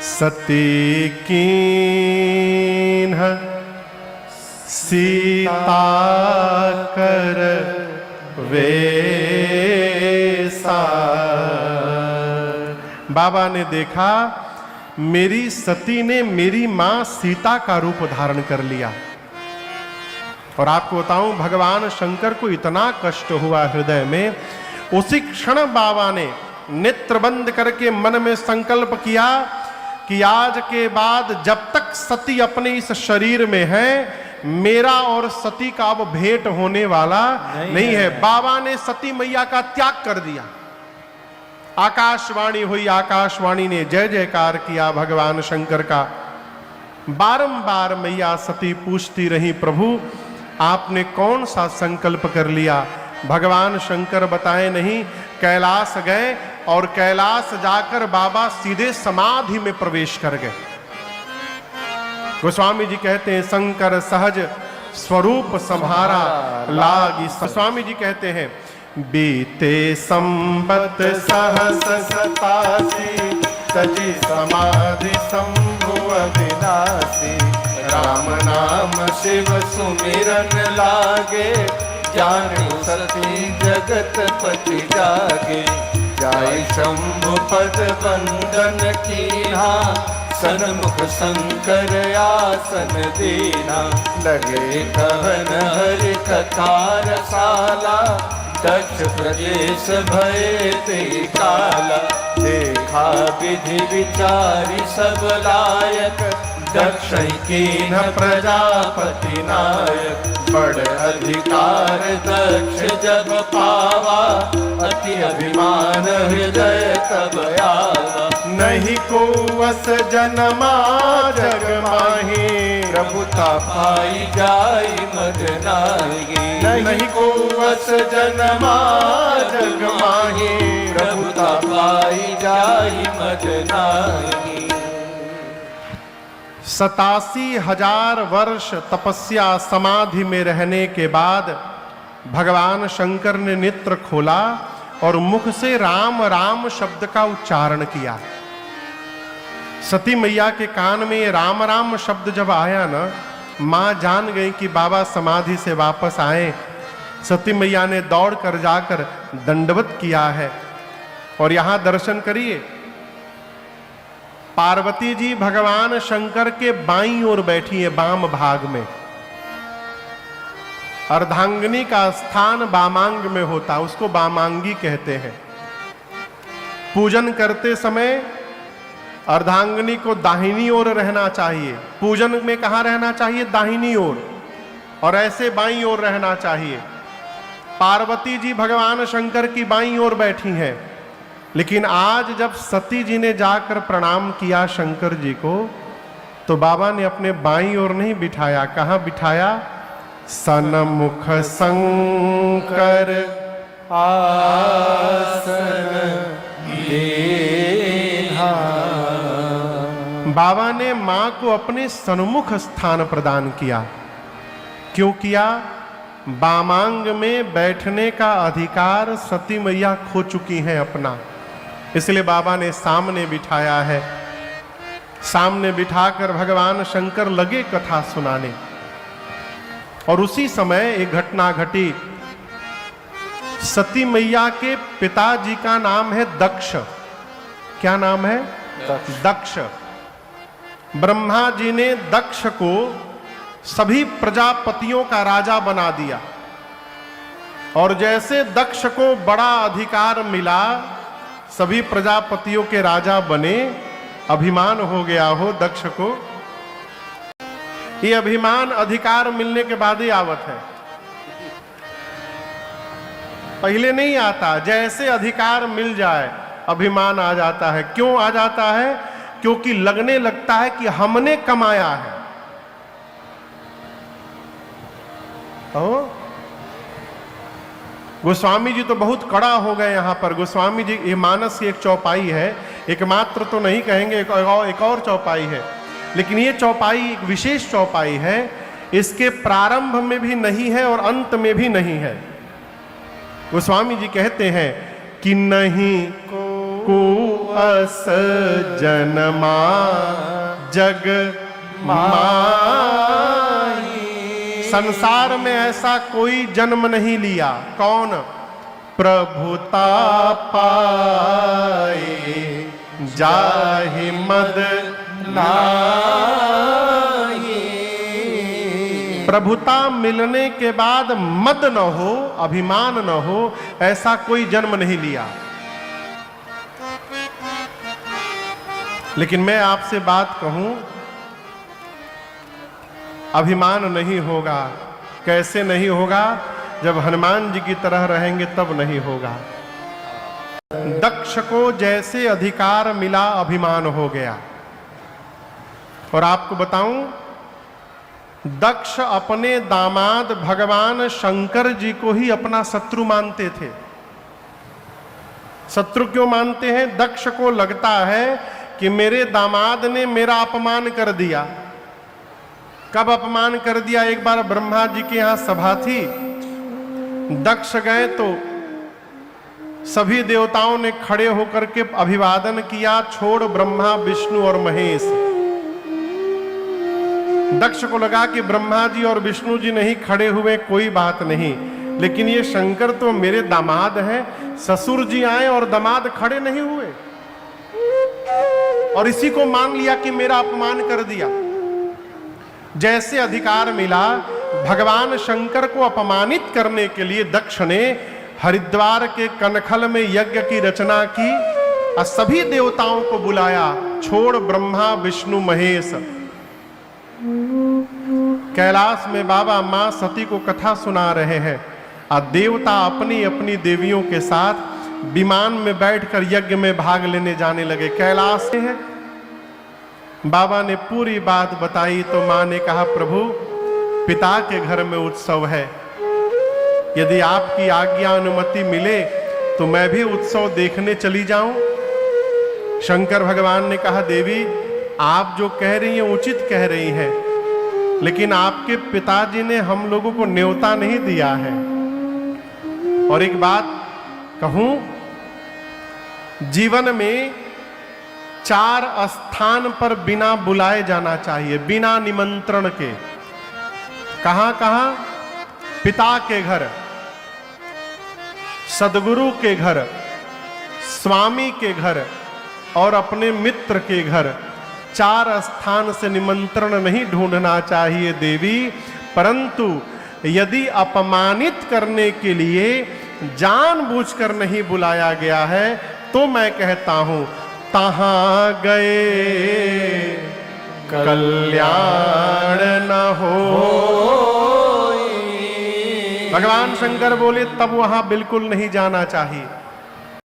सती कीन्ह सीता कर वेसा। बाबा ने देखा मेरी सती ने मेरी मां सीता का रूप धारण कर लिया। और आपको बताऊं, भगवान शंकर को इतना कष्ट हुआ हृदय में, उसी क्षण बाबा ने नेत्र बंद करके मन में संकल्प किया कि आज के बाद जब तक सती अपने इस शरीर में है, मेरा और सती का अब भेंट होने वाला नहीं है। बाबा ने सती मैया का त्याग कर दिया। आकाशवाणी हुई, आकाशवाणी ने जय जयकार किया भगवान शंकर का। बारंबार मैया सती पूछती रही, प्रभु आपने कौन सा संकल्प कर लिया? भगवान शंकर बताए नहीं। कैलाश गए और कैलाश जाकर बाबा सीधे समाधि में प्रवेश कर गए। गोस्वामी जी कहते हैं, शंकर सहज स्वरूप संहारा लागी। गोस्वामी जी कहते हैं, बीते संबत सहस सतासी, तजी समाधि शंभु अविनाशी। राम नाम शिव सुमिरन लागे, जाने सती जगत पति जागे। जाय शंभु पद वंदन कीन्हा, सन्मुख शंकर आसन दीना। लगे कहन हरि कथा रसाला, दक्ष प्रदेश भय ते काला। देखा विधि विचारी सब लायक, दक्ष कीन्ह प्रजापति नायक। बड़ अधिकार दक्ष जब पावा, अति अभिमान हृदय तब आवा। नहीं को वस जनमा जग माही, प्रभुता पाई जाई मद नाही। नहीं को वस जनमा जग माही, प्रभुता पाई जाई मद नाही। 87,000 वर्ष तपस्या समाधि में रहने के बाद भगवान शंकर ने नेत्र खोला और मुख से राम राम शब्द का उच्चारण किया। सती मैया के कान में राम राम शब्द जब आया ना, मां जान गई कि बाबा समाधि से वापस आए। सती मैया ने दौड़ कर जाकर दंडवत किया है। और यहां दर्शन करिए, पार्वती जी भगवान शंकर के बाईं ओर बैठी है, बाम भाग में। अर्धांगिनी का स्थान बामांग में होता, उसको बामांगी कहते हैं। पूजन करते समय अर्धांगिनी को दाहिनी ओर रहना चाहिए। पूजन में कहां रहना चाहिए? दाहिनी ओर। और ऐसे बाईं ओर रहना चाहिए। पार्वती जी भगवान शंकर की बाईं ओर बैठी हैं। लेकिन आज जब सती जी ने जाकर प्रणाम किया शंकर जी को, तो बाबा ने अपने बाईं ओर नहीं बिठाया। कहां बिठाया? सन्मुख शंकर आसन दीन्हा। बाबा ने मां को अपने सन्मुख स्थान प्रदान किया। क्यों किया? बामांग में बैठने का अधिकार सती मैया खो चुकी हैं अपना, इसलिए बाबा ने सामने बिठाया है। सामने बिठाकर भगवान शंकर लगे कथा सुनाने। और उसी समय एक घटना घटी। सती मैया के पिताजी का नाम है दक्ष। क्या नाम है? दक्ष। ब्रह्मा जी ने दक्ष को सभी प्रजापतियों का राजा बना दिया। और जैसे दक्ष को बड़ा अधिकार मिला, सभी प्रजापतियों के राजा बने, अभिमान हो गया हो दक्ष को। ये अभिमान अधिकार मिलने के बाद ही आवत है, पहले नहीं आता। जैसे अधिकार मिल जाए अभिमान आ जाता है। क्यों आ जाता है? क्योंकि लगने लगता है कि हमने कमाया है। गोस्वामी जी तो बहुत कड़ा हो गए यहां पर। गोस्वामी जी, ये मानस की एक चौपाई है, एकमात्र तो नहीं कहेंगे, एक और चौपाई है, लेकिन ये चौपाई एक विशेष चौपाई है। इसके प्रारंभ में भी नहीं है और अंत में भी नहीं है। गोस्वामी जी कहते हैं कि नहीं को कुअस जनमा जग माही। संसार में ऐसा कोई जन्म नहीं लिया। कौन? प्रभुता पाए जाहि मद नाही। प्रभुता मिलने के बाद मद न हो, अभिमान न हो, ऐसा कोई जन्म नहीं लिया। लेकिन मैं आपसे बात कहूं, अभिमान नहीं होगा। कैसे नहीं होगा? जब हनुमान जी की तरह रहेंगे तब नहीं होगा। दक्ष को जैसे अधिकार मिला, अभिमान हो गया। और आपको बताऊं, दक्ष अपने दामाद भगवान शंकर जी को ही अपना शत्रु मानते थे। शत्रु क्यों मानते हैं? दक्ष को लगता है कि मेरे दामाद ने मेरा अपमान कर दिया। कब अपमान कर दिया? एक बार ब्रह्मा जी के यहां सभा थी, दक्ष गए तो सभी देवताओं ने खड़े होकर के अभिवादन किया, छोड़ ब्रह्मा विष्णु और महेश। दक्ष को लगा कि ब्रह्मा जी और विष्णु जी नहीं खड़े हुए, कोई बात नहीं, लेकिन ये शंकर तो मेरे दामाद हैं, ससुर जी आए और दामाद खड़े नहीं हुए, और इसी को मान लिया कि मेरा अपमान कर दिया। जैसे अधिकार मिला, भगवान शंकर को अपमानित करने के लिए दक्ष ने हरिद्वार के कनखल में यज्ञ की रचना की और सभी देवताओं को बुलाया, छोड़ ब्रह्मा विष्णु महेश। कैलाश में बाबा मां सती को कथा सुना रहे हैं और देवता अपनी अपनी देवियों के साथ विमान में बैठकर यज्ञ में भाग लेने जाने लगे। कैलाश से है, बाबा ने पूरी बात बताई तो मां ने कहा, प्रभु पिता के घर में उत्सव है, यदि आपकी आज्ञा अनुमति मिले तो मैं भी उत्सव देखने चली जाऊं। शंकर भगवान ने कहा, देवी आप जो कह रही हैं उचित कह रही हैं, लेकिन आपके पिताजी ने हम लोगों को न्योता नहीं दिया है। और एक बात कहूं, जीवन में 4 स्थान पर बिना बुलाए जाना चाहिए, बिना निमंत्रण के। कहां कहां? पिता के घर, सदगुरु के घर, स्वामी के घर और अपने मित्र के घर। 4 स्थान से निमंत्रण नहीं ढूंढना चाहिए देवी, परंतु यदि अपमानित करने के लिए जानबूझकर नहीं बुलाया गया है तो मैं कहता हूं, तहां गए कल्याण न हो। भगवान शंकर बोले तब वहां बिल्कुल नहीं जाना चाहिए।